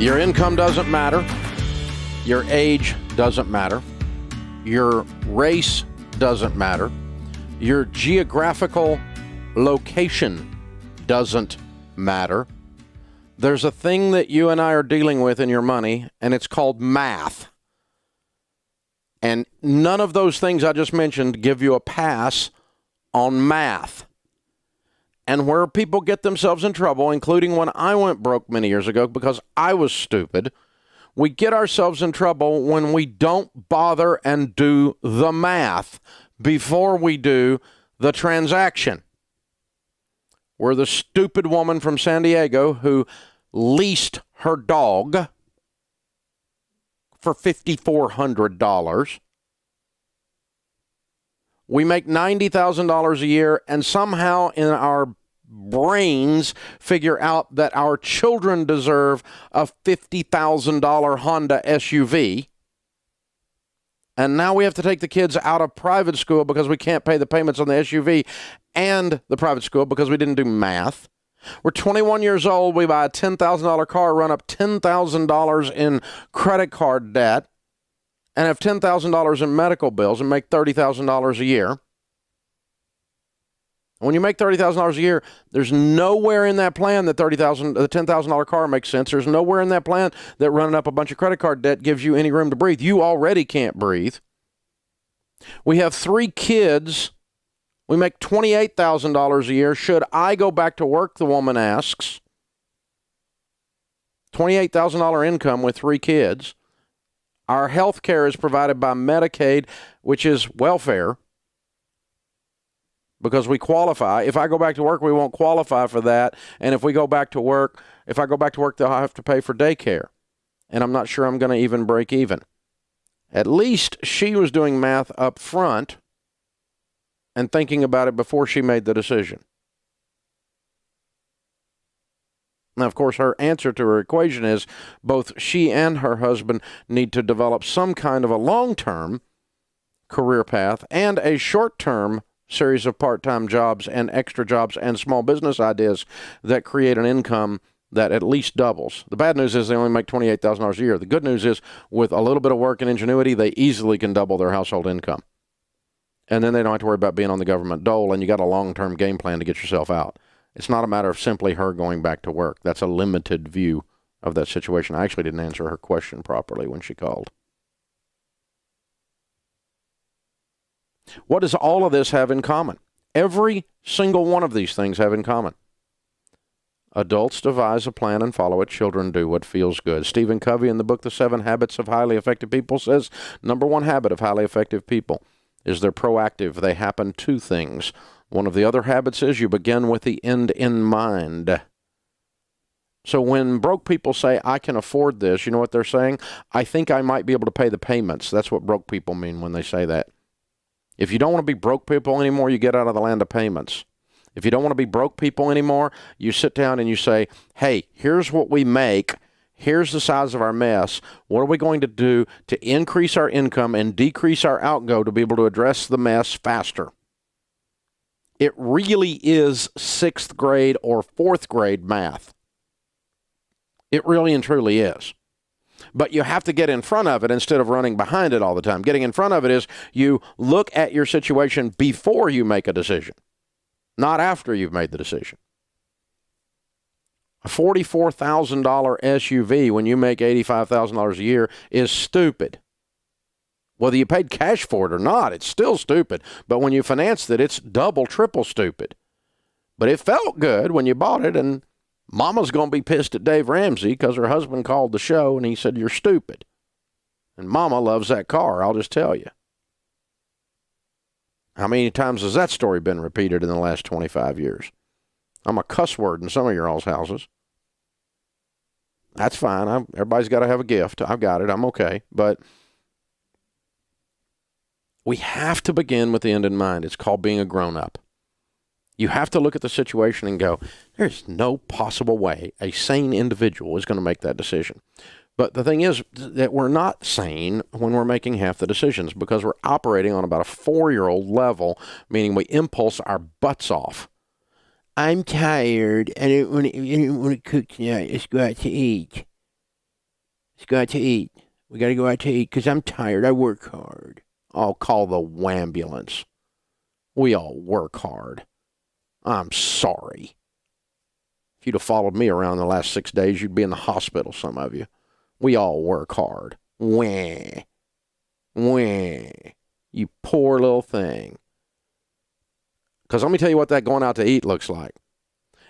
Your income doesn't matter. Your age doesn't matter. Your race doesn't matter. Your geographical location doesn't matter. There's a thing that you and I are dealing with in your money, and it's called math. And none of those things I just mentioned give you a pass on math. And where people get themselves in trouble, including when I went broke many years ago because I was stupid, we get ourselves in trouble when we don't bother and do the math before we do the transaction. We're the stupid woman from San Diego who leased her dog for $5,400. We make $90,000 a year, and somehow in our brains figure out that our children deserve a $50,000 Honda SUV. And now we have to take the kids out of private school because we can't pay the payments on the SUV and the private school because we didn't do math. We're 21 years old. We buy a $10,000 car, run up $10,000 in credit card debt, and have $10,000 in medical bills and make $30,000 a year. When you make $30,000 a year, there's nowhere in that plan that the $10,000 car makes sense. There's nowhere in that plan that running up a bunch of credit card debt gives you any room to breathe. You already can't breathe. We have 3 kids. We make $28,000 a year. Should I go back to work, the woman asks. $28,000 income with 3 kids. Our health care is provided by Medicaid, which is welfare, because we qualify. If I go back to work, we won't qualify for that. And if I go back to work, they'll have to pay for daycare. And I'm not sure I'm going to even break even. At least she was doing math up front and thinking about it before she made the decision. Now, of course, her answer to her equation is both she and her husband need to develop some kind of a long-term career path and a short-term series of part-time jobs and extra jobs and small business ideas that create an income that at least doubles. The bad news is they only make $28,000 a year. The good news is with a little bit of work and ingenuity, they easily can double their household income. And then they don't have to worry about being on the government dole, and you got a long-term game plan to get yourself out. It's not a matter of simply her going back to work. That's a limited view of that situation. I actually didn't answer her question properly when she called. What does all of this have in common? Every single one of these things have in common. Adults devise a plan and follow it. Children do what feels good. Stephen Covey in the book, The 7 Habits of Highly Effective People, says, number 1 habit of highly effective people is they're proactive. They happen to things. One of the other habits is you begin with the end in mind. So when broke people say, I can afford this, you know what they're saying? I think I might be able to pay the payments. That's what broke people mean when they say that. If you don't want to be broke people anymore, you get out of the land of payments. If you don't want to be broke people anymore, you sit down and you say, hey, here's what we make. Here's the size of our mess. What are we going to do to increase our income and decrease our outgo to be able to address the mess faster? It really is 6th grade or 4th grade math. It really and truly is. But you have to get in front of it instead of running behind it all the time. Getting in front of it is you look at your situation before you make a decision, not after you've made the decision. A $44,000 SUV when you make $85,000 a year is stupid. Whether you paid cash for it or not, it's still stupid. But when you financed it, it's double, triple stupid. But it felt good when you bought it, and Mama's going to be pissed at Dave Ramsey because her husband called the show and he said, you're stupid. And Mama loves that car, I'll just tell you. How many times has that story been repeated in the last 25 years? I'm a cuss word in some of your all's houses. That's fine. Everybody's got to have a gift. I've got it. I'm okay. But we have to begin with the end in mind. It's called being a grown-up. You have to look at the situation and go, there's no possible way a sane individual is going to make that decision. But the thing is that we're not sane when we're making half the decisions because we're operating on about a 4-year-old level, meaning we impulse our butts off. I'm tired. I don't want to cook tonight. Let's go out to eat. Let's go out to eat. We got to go out to eat because I'm tired. I work hard. I'll call the wambulance. We all work hard. I'm sorry. If you'd have followed me around the last 6 days, you'd be in the hospital, some of you. We all work hard. Wah. Wah. You poor little thing. Because let me tell you what that going out to eat looks like.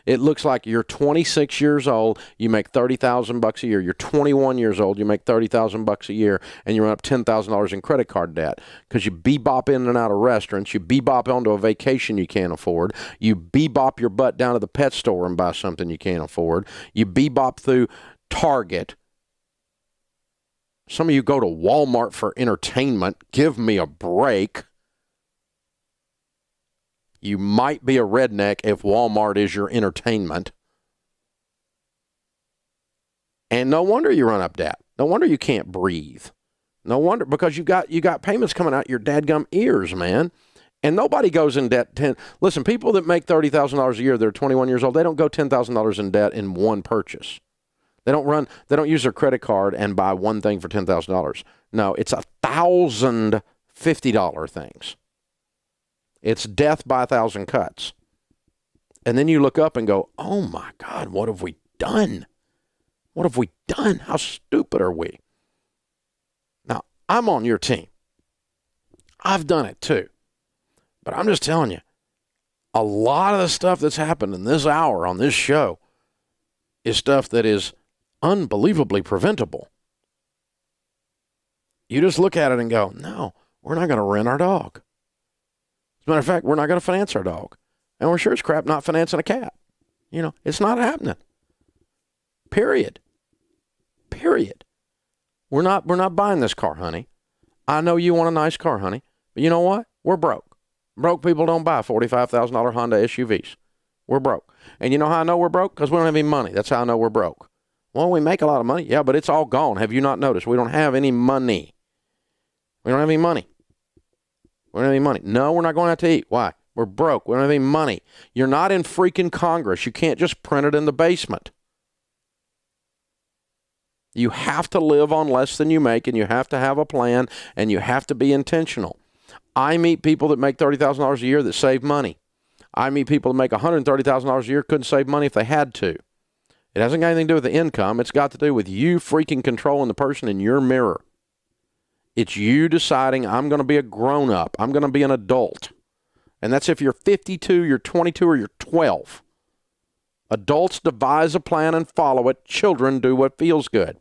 It looks like you're 26 years old, you make $30,000 a year. You're 21 years old, you make $30,000 a year, and you run up $10,000 in credit card debt because you bebop in and out of restaurants, you bebop onto a vacation you can't afford, you bebop your butt down to the pet store and buy something you can't afford, you bebop through Target. Some of you go to Walmart for entertainment. Give me a break. You might be a redneck if Walmart is your entertainment. And no wonder you run up debt. No wonder you can't breathe. No wonder, because you got payments coming out your dadgum ears, man. And nobody goes in debt. Listen, people that make $30,000 a year, they're 21 years old, they don't go $10,000 in debt in one purchase. They don't use their credit card and buy one thing for $10,000. No, it's 1,000 $50 things. It's death by 1,000 cuts. And then you look up and go, oh my God, what have we done? What have we done? How stupid are we? Now, I'm on your team. I've done it too. But I'm just telling you, a lot of the stuff that's happened in this hour on this show is stuff that is unbelievably preventable. You just look at it and go, no, we're not going to rent our dog. As a matter of fact, we're not going to finance our dog. And we're sure as crap not financing a cat. You know, it's not happening. Period. We're not buying this car, honey. I know you want a nice car, honey. But you know what? We're broke. Broke people don't buy $45,000 Honda SUVs. We're broke. And you know how I know we're broke? Because we don't have any money. That's how I know we're broke. Well, we make a lot of money. Yeah, but it's all gone. Have you not noticed? We don't have any money. We don't have any money. We don't have any money. No, we're not going out to eat. Why? We're broke. We don't have any money. You're not in freaking Congress. You can't just print it in the basement. You have to live on less than you make, and you have to have a plan, and you have to be intentional. I meet people that make $30,000 a year that save money. I meet people that make $130,000 a year couldn't save money if they had to. It hasn't got anything to do with the income. It's got to do with you freaking controlling the person in your mirror. It's you deciding, I'm going to be a grown-up. I'm going to be an adult. And that's if you're 52, you're 22, or you're 12. Adults devise a plan and follow it. Children do what feels good.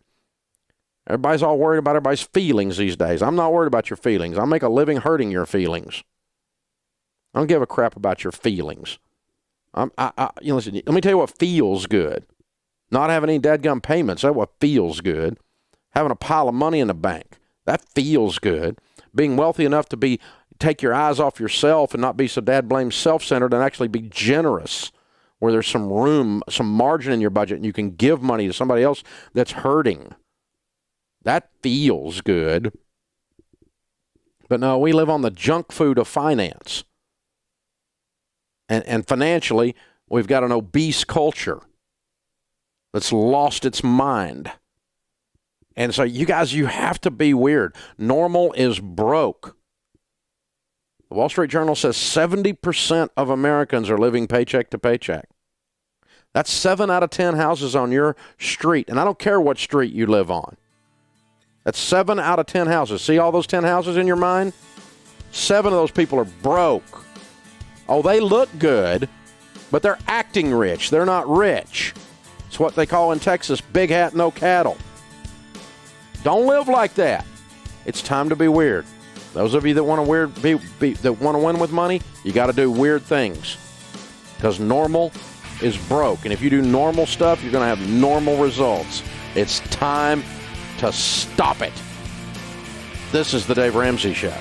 Everybody's all worried about everybody's feelings these days. I'm not worried about your feelings. I make a living hurting your feelings. I don't give a crap about your feelings. Listen, let me tell you what feels good. Not having any dadgum payments, that's what feels good. Having a pile of money in the bank. That feels good. Being wealthy enough to take your eyes off yourself and not be so dad-blame self-centered and actually be generous where there's some room, some margin in your budget and you can give money to somebody else that's hurting. That feels good. But no, we live on the junk food of finance. And financially, we've got an obese culture that's lost its mind. And so you guys, you have to be weird. Normal is broke. The Wall Street Journal says 70% of Americans are living paycheck to paycheck. That's 7 out of 10 houses on your street. And I don't care what street you live on. That's 7 out of 10 houses. See all those 10 houses in your mind? 7 of those people are broke. Oh, they look good, but they're acting rich. They're not rich. It's what they call in Texas, big hat, no cattle. Don't live like that. It's time to be weird. Those of you that want to that want to win with money, you got to do weird things. Because normal is broke. And if you do normal stuff, you're going to have normal results. It's time to stop it. This is the Dave Ramsey Show.